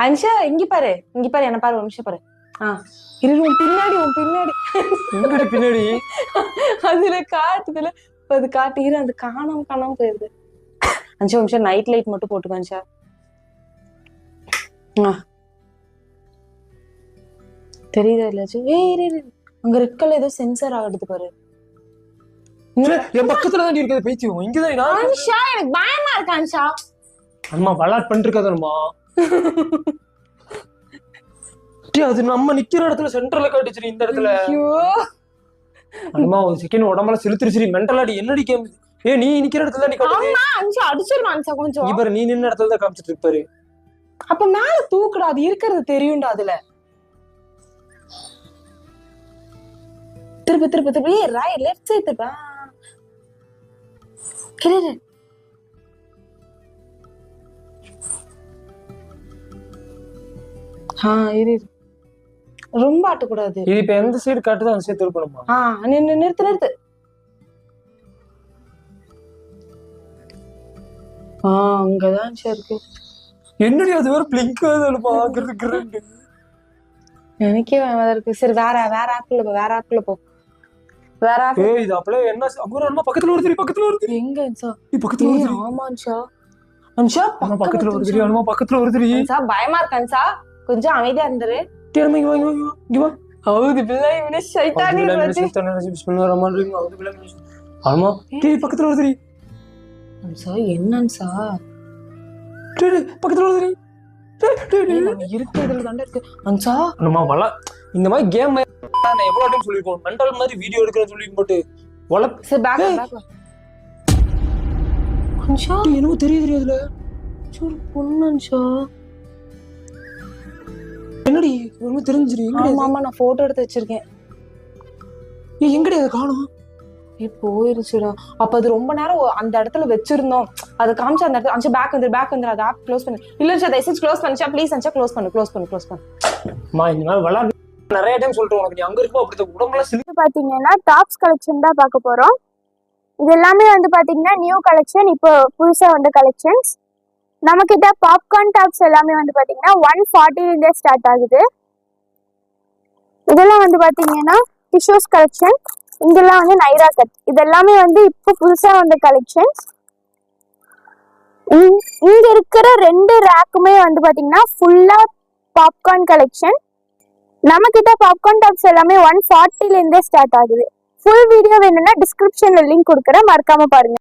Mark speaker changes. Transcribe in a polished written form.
Speaker 1: அன்ஷா இங்க பாரு என்ன பாரு ஒரு நிமிஷம் பாரு. இரு உன் பின்னாடி
Speaker 2: பின்னாடி
Speaker 1: அதுல காட்டுதுல அது காட்டுகிற அது காணாம போயிருது. அஞ்சு நிமிஷம் நைட் லைட் மட்டும் போட்டுக்கோ அன்ஷா. தெரியுதா இல்ல? அங்க ரெட் கலர் ஏதோ சென்சார் ஆகுது பாரு.
Speaker 2: என் பக்கத்துல தான் இருக்குது பேச்சு. இங்கதான்
Speaker 1: அன்ஷா எனக்கு பயமா இருக்கு அன்ஷா.
Speaker 2: அம்மா விளையாட் பண்ணிருக்காதம்மா. அது நம்ம நிக்கிற இடத்துல சென்டர்ல காட்டுச்சு இந்த இடத்துல. அம்மா ஒரு செகண்ட் உடம்புல செலுத்துருச்சு. மென்டலாடி என்னடி கேம்? நீ நிக்கிற இடத்துல நீ காட்டுது.
Speaker 1: ஆமா அன்ஷா அடிச்சிருமா அன்ஷா கொஞ்சம்.
Speaker 2: இவர் நீ நின்ன இடத்துல தான் காமிச்சிட்டு இருப்பாரு.
Speaker 1: அப்ப மேல தூக்குடா, அது இருக்கிறது தெரியும்டா அதுல. திருப்பி ரைட் லெஃப்ட் சைடு திருப்பா. கிரேட் இரு ரொம்ப ஆட்டக்கூடாது.
Speaker 2: இது இப்ப எந்த சைடு காட்டுதோ அந்த சைடு திருப்பணுமா?
Speaker 1: நிறுத்து. அங்கதான் இருக்கு.
Speaker 2: என்னடி அது வேற பிளிங்க் ஆகுது பாக்குறதுக்கு.
Speaker 1: எனக்கே இருக்கு. சரி வேற ஆப்ல போ. வேற ஆப்.
Speaker 2: இது அப்பளே என்ன அப்புறம் பக்கத்துல வருது.
Speaker 1: எங்க அன்ஷா?
Speaker 2: பக்கத்துல வருது.
Speaker 1: ஆமா அன்ஷா
Speaker 2: பக்கத்துல வருது.
Speaker 1: அன்ஷா பயமா இருக்கு அன்ஷா. கொஞ்சம் அமைதியா இருந்துரு.
Speaker 2: இங்க வா.
Speaker 1: அவுது பில்லாஹி மினஷ் ஷைத்தானிர் ரஜீம்.
Speaker 2: பிஸ்மில்லாஹிர் ரஹ்மானிர் ரஹீம். அவுது பில்லாஹி மினஷ். ஆமா பக்கத்துல வருது.
Speaker 1: அன்ஷா என்ன அன்ஷா?
Speaker 2: பக்கத்துல வருது.
Speaker 1: இருக்கிறதுல தாண்டா இருக்கு அன்ஷா.
Speaker 2: நம்ம வள இந்த மாதிரி கேம் நான் எவ்வளவு டைம் சொல்லிருக்கோம். மெண்டல் மாதிரி வீடியோ எடுக்கிறேன்னு சொல்லி போட்டு
Speaker 1: சரி பேக் அன்ஷா.
Speaker 2: என்னமோ தெரியுது அதுல.
Speaker 1: சரி பொண்ணு அன்ஷா.
Speaker 2: என்னடி ஒண்ணுமே தெரிஞ்சிரு.
Speaker 1: ஆமா நான் போட்டோ எடுத்து வச்சிருக்கேன்.
Speaker 2: எங்கடி அதை காணோம்?
Speaker 1: போயிருச்சுடா. அப்ப அது ரொம்ப நேரம் அந்த இடத்துல வச்சிருந்தோம். அது காமிச்சா அந்த இடத்துல. அஞ்சா பேக் வந்து அது ஆப் க்ளோஸ் பண்ணு. இல்ல அன்ஷா தயவு செஞ்சு க்ளோஸ் பண்ணுச்சா ப்ளீஸ் அன்ஷா க்ளோஸ் பண்ணு.
Speaker 2: அம்மா இந்த மாதிரி விளையாடு நிறைய டைம் சொல்றேன் உனக்கு. நீ அங்க இருப்போ அப்படி உடம்புல சிலிப்பு.
Speaker 3: பாத்தீங்கன்னா டாப்ஸ் கலெக்ஷன் தான் பார்க்க போறோம். இது எல்லாமே வந்து பாத்தீங்கன்னா நியூ கலெக்ஷன். இப்போ புதுசா வந்த கலெக்ஷன்ஸ். நம்ம கிட்ட பாப்கார்ன் டாப்ஸ் எல்லாமே வந்து பாத்தீங்கன்னா 140 ஸ்டார்ட் ஆகுது. இதெல்லாம் வந்து பாத்தீங்கன்னா டிஷ்யூஸ் கலெக்ஷன். இங்கெல்லாம் வந்து நைரா கட். இது எல்லாமே வந்து இப்போ புதுசா வந்த கலெக்ஷன்ஸ். இங்க இருக்கிற 2 ரேக்குமே வந்து பாத்தீங்கன்னா ஃபுல்லா பாப்கார்ன் கலெக்ஷன். நம்ம கிட்ட பாப்கார்ன் டாப்ஸ் எல்லாமே 140 ஸ்டார்ட் ஆகுது. ஃபுல் வீடியோ வேணும்னா டிஸ்கிரிப்ஷன்ல லிங்க் கொடுக்குறேன், மறக்காம பாருங்க.